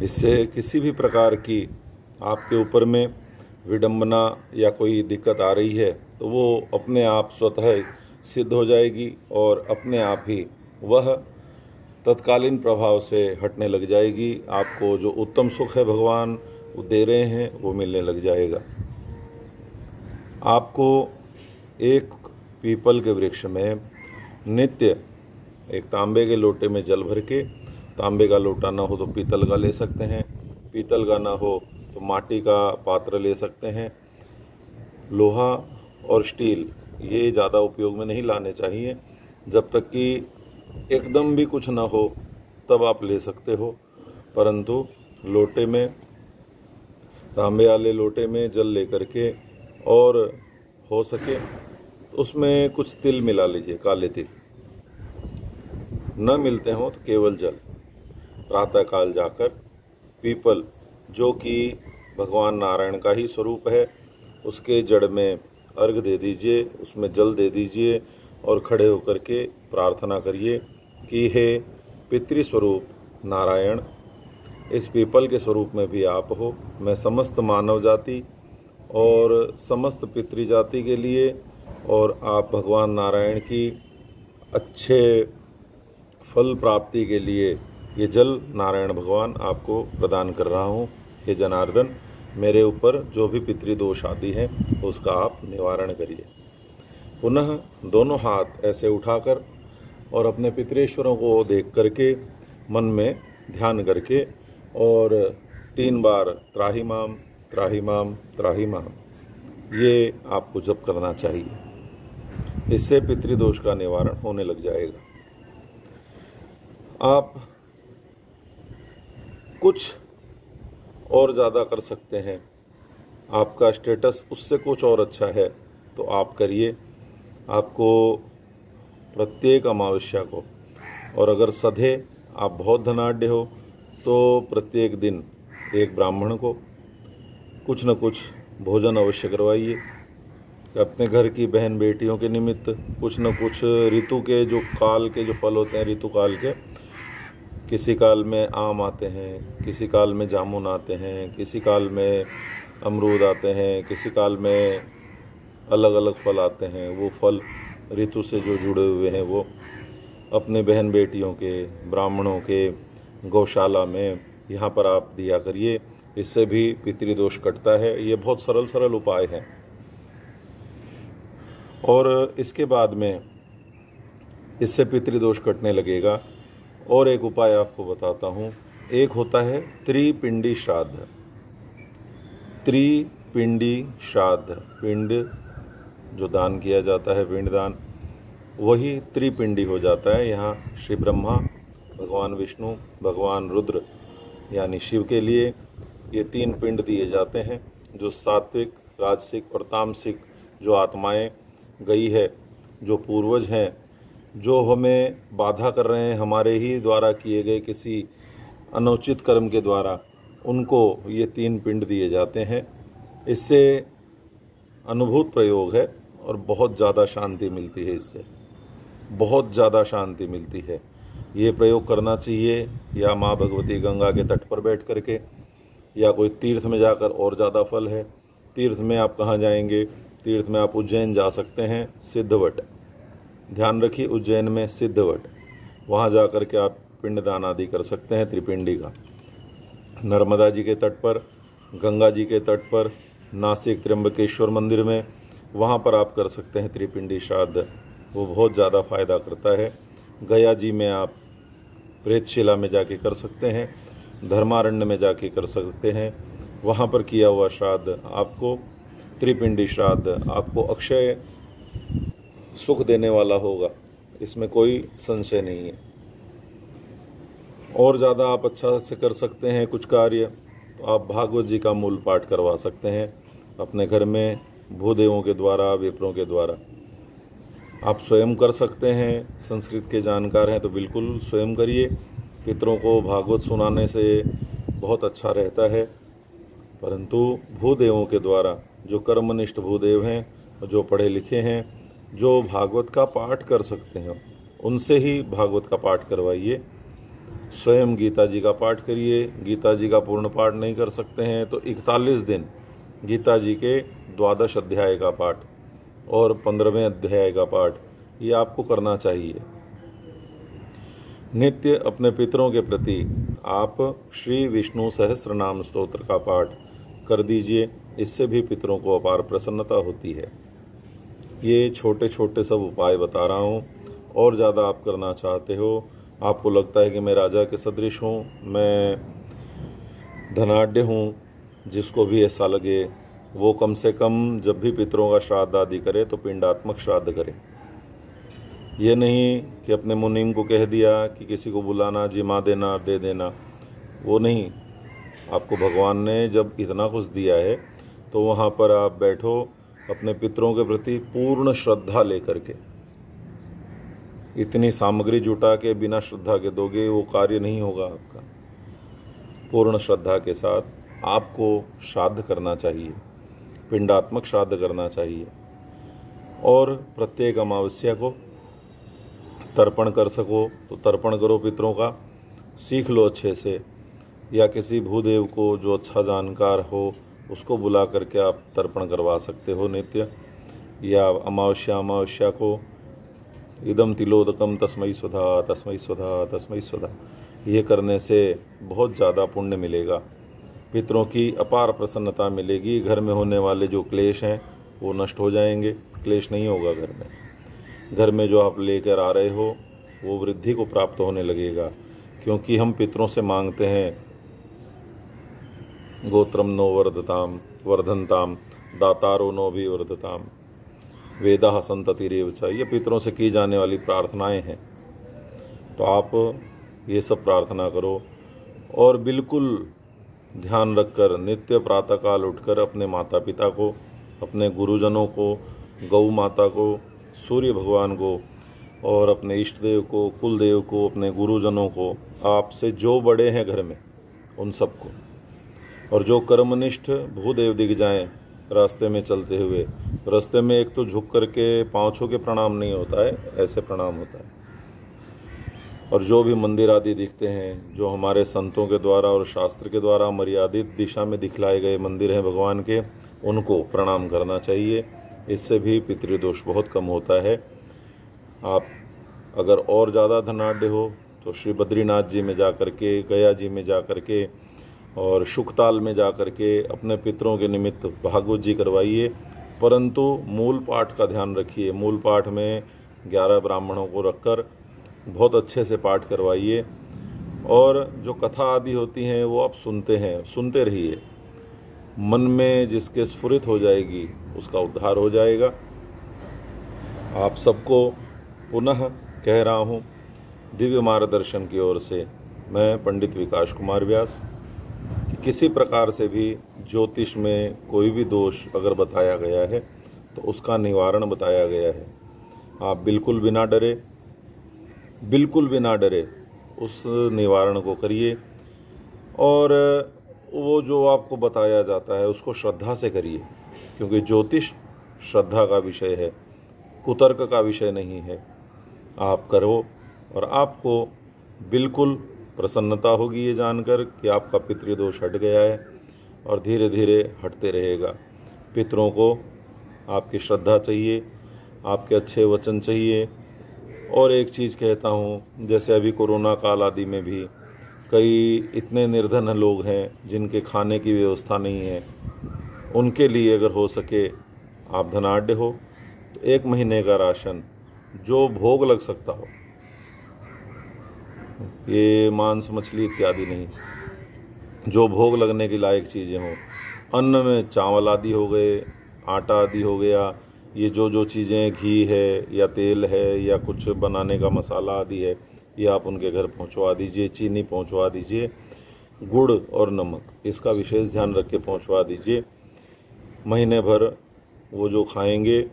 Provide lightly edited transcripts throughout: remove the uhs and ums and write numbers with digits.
इससे किसी भी प्रकार की आपके ऊपर में विडंबना या कोई दिक्कत आ रही है तो वो अपने आप स्वतः सिद्ध हो जाएगी और अपने आप ही वह तत्कालीन प्रभाव से हटने लग जाएगी। आपको जो उत्तम सुख है भगवान वो दे रहे हैं वो मिलने लग जाएगा। आपको एक पीपल के वृक्ष में नित्य एक तांबे के लोटे में जल भर के, तांबे का लोटा ना हो तो पीतल का ले सकते हैं, पीतल का ना हो तो माटी का पात्र ले सकते हैं। लोहा और स्टील ये ज़्यादा उपयोग में नहीं लाने चाहिए, जब तक कि एकदम भी कुछ ना हो तब आप ले सकते हो। परंतु लोटे में, तांबे वाले लोटे में जल लेकर के और हो सके तो उसमें कुछ तिल मिला लीजिए, काले तिल। न मिलते हो तो केवल जल। प्रातःकाल जाकर पीपल जो कि भगवान नारायण का ही स्वरूप है उसके जड़ में अर्घ दे दीजिए, उसमें जल दे दीजिए और खड़े होकर के प्रार्थना करिए कि हे पितृस्वरूप नारायण, इस पीपल के स्वरूप में भी आप हो। मैं समस्त मानव जाति और समस्त पितृ जाति के लिए और आप भगवान नारायण की अच्छे फल प्राप्ति के लिए ये जल नारायण भगवान आपको प्रदान कर रहा हूँ। हे जनार्दन, मेरे ऊपर जो भी पितृदोष आदि है उसका आप निवारण करिए। पुनः दोनों हाथ ऐसे उठाकर और अपने पितरेश्वरों को देख करके मन में ध्यान करके और 3 बार त्राहि माम त्राहि माम त्राहि माम ये आपको जप करना चाहिए। इससे पितृदोष का निवारण होने लग जाएगा। आप कुछ और ज़्यादा कर सकते हैं, आपका स्टेटस उससे कुछ और अच्छा है तो आप करिए। आपको प्रत्येक अमावस्या को, और अगर सधे आप बहुत धनाढ्य हो तो प्रत्येक दिन एक ब्राह्मण को कुछ न कुछ भोजन अवश्य करवाइए। अपने घर की बहन बेटियों के निमित्त कुछ न कुछ ऋतु के जो काल के जो फल होते हैं, ऋतु काल के, किसी काल में आम आते हैं, किसी काल में जामुन आते हैं, किसी काल में अमरूद आते हैं, किसी काल में अलग अलग फल आते हैं। वो फल ऋतु से जो जुड़े हुए हैं वो अपने बहन बेटियों के, ब्राह्मणों के गौशाला में यहाँ पर आप दिया करिए। इससे भी पितृदोष कटता है। ये बहुत सरल सरल उपाय हैं। और इसके बाद में इससे पितृदोष कटने लगेगा। और एक उपाय आपको बताता हूँ। एक होता है त्रिपिंडी श्राद्ध। त्रिपिंडी श्राद्ध, पिंड जो दान किया जाता है, पिंड दान, वही त्रिपिंडी हो जाता है। यहाँ श्री ब्रह्मा, भगवान विष्णु, भगवान रुद्र यानी शिव के लिए ये 3 पिंड दिए जाते हैं। जो सात्विक, राजसिक और तामसिक जो आत्माएं गई है, जो पूर्वज हैं, जो हमें बाधा कर रहे हैं हमारे ही द्वारा किए गए किसी अनुचित कर्म के द्वारा, उनको ये 3 पिंड दिए जाते हैं। इससे अनुभूत प्रयोग है और बहुत ज़्यादा शांति मिलती है। इससे बहुत ज़्यादा शांति मिलती है। ये प्रयोग करना चाहिए या माँ भगवती गंगा के तट पर बैठ करके, या कोई तीर्थ में जाकर और ज़्यादा फल है। तीर्थ में आप कहाँ जाएंगे? तीर्थ में आप उज्जैन जा सकते हैं, सिद्धवट, ध्यान रखिए उज्जैन में सिद्धवट, वहाँ जा कर के आप पिंडदान आदि कर सकते हैं त्रिपिंडी का। नर्मदा जी के तट पर, गंगा जी के तट पर, नासिक त्र्यंबकेश्वर मंदिर में, वहाँ पर आप कर सकते हैं त्रिपिंडी श्राद्ध। वो बहुत ज़्यादा फ़ायदा करता है। गया जी में आप प्रेतशिला में जाके कर सकते हैं, धर्मारण्य में जाके कर सकते हैं। वहाँ पर किया हुआ श्राद्ध आपको, त्रिपिंडी श्राद्ध आपको अक्षय सुख देने वाला होगा, इसमें कोई संशय नहीं है। और ज़्यादा आप अच्छा से कर सकते हैं कुछ कार्य, तो आप भागवत जी का मूल पाठ करवा सकते हैं अपने घर में, भूदेवों के द्वारा, विप्रों के द्वारा। आप स्वयं कर सकते हैं। संस्कृत के जानकार हैं तो बिल्कुल स्वयं करिए। पितरों को भागवत सुनाने से बहुत अच्छा रहता है। परंतु भूदेवों के द्वारा, जो कर्मनिष्ठ भूदेव हैं, जो पढ़े लिखे हैं, जो भागवत का पाठ कर सकते हैं, उनसे ही भागवत का पाठ करवाइए। स्वयं गीता जी का पाठ करिए। गीता जी का पूर्ण पाठ नहीं कर सकते हैं तो 41 दिन गीता जी के 12 अध्याय का पाठ और 15वें अध्याय का पाठ ये आपको करना चाहिए। नित्य अपने पितरों के प्रति आप श्री विष्णु सहस्त्र नाम स्तोत्र का पाठ कर दीजिए, इससे भी पितरों को अपार प्रसन्नता होती है। ये छोटे छोटे सब उपाय बता रहा हूँ, और ज़्यादा आप करना चाहते हो, आपको लगता है कि मैं राजा के सदृश हूँ, मैं धनाढ्य हूँ, जिसको भी ऐसा लगे वो कम से कम जब भी पितरों का श्राद्ध आदि करे तो पिंडात्मक श्राद्ध करे। ये नहीं कि अपने मुनीम को कह दिया कि किसी को बुलाना, जिमा देना, दे देना, वो नहीं। आपको भगवान ने जब इतना कुछ दिया है तो वहाँ पर आप बैठो अपने पितरों के प्रति पूर्ण श्रद्धा लेकर के। इतनी सामग्री जुटा के बिना श्रद्धा के दोगे वो कार्य नहीं होगा आपका। पूर्ण श्रद्धा के साथ आपको श्राद्ध करना चाहिए, पिंडात्मक श्राद्ध करना चाहिए। और प्रत्येक अमावस्या को तर्पण कर सको तो तर्पण करो पितरों का, सीख लो अच्छे से, या किसी भूदेव को जो अच्छा जानकार हो उसको बुला करके आप तर्पण करवा सकते हो नित्य। या अमावस्या को इदम तिलोदकम तस्मै स्वधा तस्मै स्वधा तस्मै स्वधा, ये करने से बहुत ज़्यादा पुण्य मिलेगा, पितरों की अपार प्रसन्नता मिलेगी। घर में होने वाले जो क्लेश हैं वो नष्ट हो जाएंगे, क्लेश नहीं होगा घर में। घर में जो आप लेकर आ रहे हो वो वृद्धि को प्राप्त होने लगेगा, क्योंकि हम पितरों से मांगते हैं गोत्रम नो वर्धताम वर्धनताम दातारो नो भी वर्धताम वेदा संततिरेव च, ये पितरों से की जाने वाली प्रार्थनाएं हैं। तो आप ये सब प्रार्थना करो और बिल्कुल ध्यान रखकर नित्य प्रातःकाल उठकर अपने माता पिता को, अपने गुरुजनों को, गौ माता को, सूर्य भगवान को और अपने इष्ट देव को, कुल देव को, अपने गुरुजनों को, आपसे जो बड़े हैं घर में उन सबको, और जो कर्मनिष्ठ भूदेव दिख जाएं रास्ते में चलते हुए, रास्ते में एक तो झुक करके पाँव छू के प्रणाम नहीं होता है, ऐसे प्रणाम होता है। और जो भी मंदिर आदि दिखते हैं, जो हमारे संतों के द्वारा और शास्त्र के द्वारा मर्यादित दिशा में दिखलाए गए मंदिर हैं भगवान के, उनको प्रणाम करना चाहिए। इससे भी पितृदोष बहुत कम होता है। आप अगर और ज़्यादा धनाढ्य हो तो श्री बद्रीनाथ जी में जा कर के, गया जी में जा कर के और शुकताल में जा कर के अपने पितरों के निमित्त भागवत जी करवाइए, परंतु मूल पाठ का ध्यान रखिए। मूल पाठ में 11 ब्राह्मणों को रखकर बहुत अच्छे से पाठ करवाइए, और जो कथा आदि होती हैं वो आप सुनते रहिए। मन में जिसके स्फुरित हो जाएगी उसका उद्धार हो जाएगा। आप सबको पुनः कह रहा हूँ, दिव्य मार्गदर्शन की ओर से मैं पंडित विकास कुमार व्यास, किसी प्रकार से भी ज्योतिष में कोई भी दोष अगर बताया गया है तो उसका निवारण बताया गया है। आप बिल्कुल बिना डरे उस निवारण को करिए, और वो जो आपको बताया जाता है उसको श्रद्धा से करिए, क्योंकि ज्योतिष श्रद्धा का विषय है, कुतर्क का विषय नहीं है। आप करो और आपको बिल्कुल प्रसन्नता होगी ये जानकर कि आपका पितृदोष हट गया है, और धीरे धीरे हटते रहेगा। पितरों को आपकी श्रद्धा चाहिए, आपके अच्छे वचन चाहिए। और एक चीज़ कहता हूँ, जैसे अभी कोरोना काल आदि में भी कई इतने निर्धन लोग हैं जिनके खाने की व्यवस्था नहीं है, उनके लिए अगर हो सके, आप धनाढ्य हो तो 1 महीने का राशन जो भोग लग सकता हो, ये मांस मछली इत्यादि नहीं, जो भोग लगने के लायक चीज़ें हों, अन्न में चावल आदि हो गए, आटा आदि हो गया, ये जो चीज़ें घी है या तेल है या कुछ बनाने का मसाला आदि है, ये आप उनके घर पहुंचवा दीजिए। चीनी पहुंचवा दीजिए, गुड़ और नमक इसका विशेष ध्यान रख के पहुँचवा दीजिए। महीने भर वो जो खाएंगे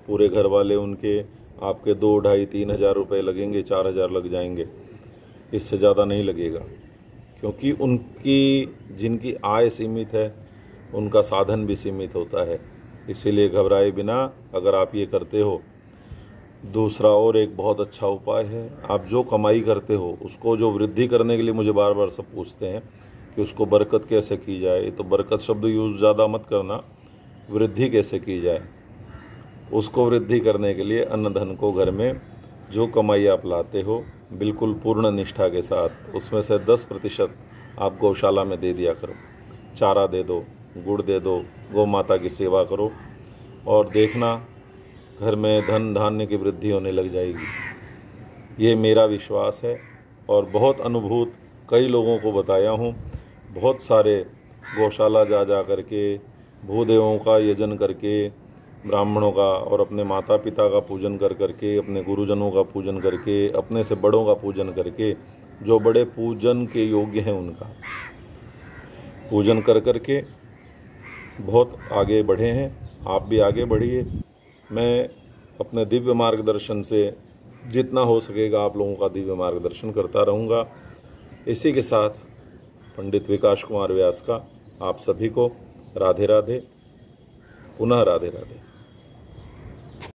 पूरे घर वाले, उनके आपके 2, 2.5, 3 हज़ार रुपये लगेंगे, 4 हज़ार लग जाएंगे, इससे ज़्यादा नहीं लगेगा। क्योंकि उनकी जिनकी आय सीमित है उनका साधन भी सीमित होता है। इसीलिए घबराए बिना अगर आप ये करते हो दूसरा और एक बहुत अच्छा उपाय है, आप जो कमाई करते हो उसको जो वृद्धि करने के लिए मुझे बार बार सब पूछते हैं कि उसको बरकत कैसे की जाए, तो बरकत शब्द यूज़ ज़्यादा मत करना, वृद्धि कैसे की जाए। उसको वृद्धि करने के लिए अन्न धन को घर में जो कमाई आप लाते हो बिल्कुल पूर्ण निष्ठा के साथ उसमें से 10% आप गौशाला में दे दिया करो। चारा दे दो, गुड़ दे दो, गौ माता की सेवा करो और देखना घर में धन धान्य की वृद्धि होने लग जाएगी। ये मेरा विश्वास है और बहुत अनुभूत कई लोगों को बताया हूँ। बहुत सारे गौशाला जा करके भूदेवों का यजन करके, ब्राह्मणों का और अपने माता पिता का पूजन कर करके, अपने गुरुजनों का पूजन करके, अपने से बड़ों का पूजन करके, जो बड़े पूजन के योग्य हैं उनका पूजन कर करके बहुत आगे बढ़े हैं। आप भी आगे बढ़िए। मैं अपने दिव्य मार्गदर्शन से जितना हो सकेगा आप लोगों का दिव्य मार्गदर्शन करता रहूँगा। इसी के साथ पंडित विकास कुमार व्यास का आप सभी को राधे राधे, पुनः राधे राधे।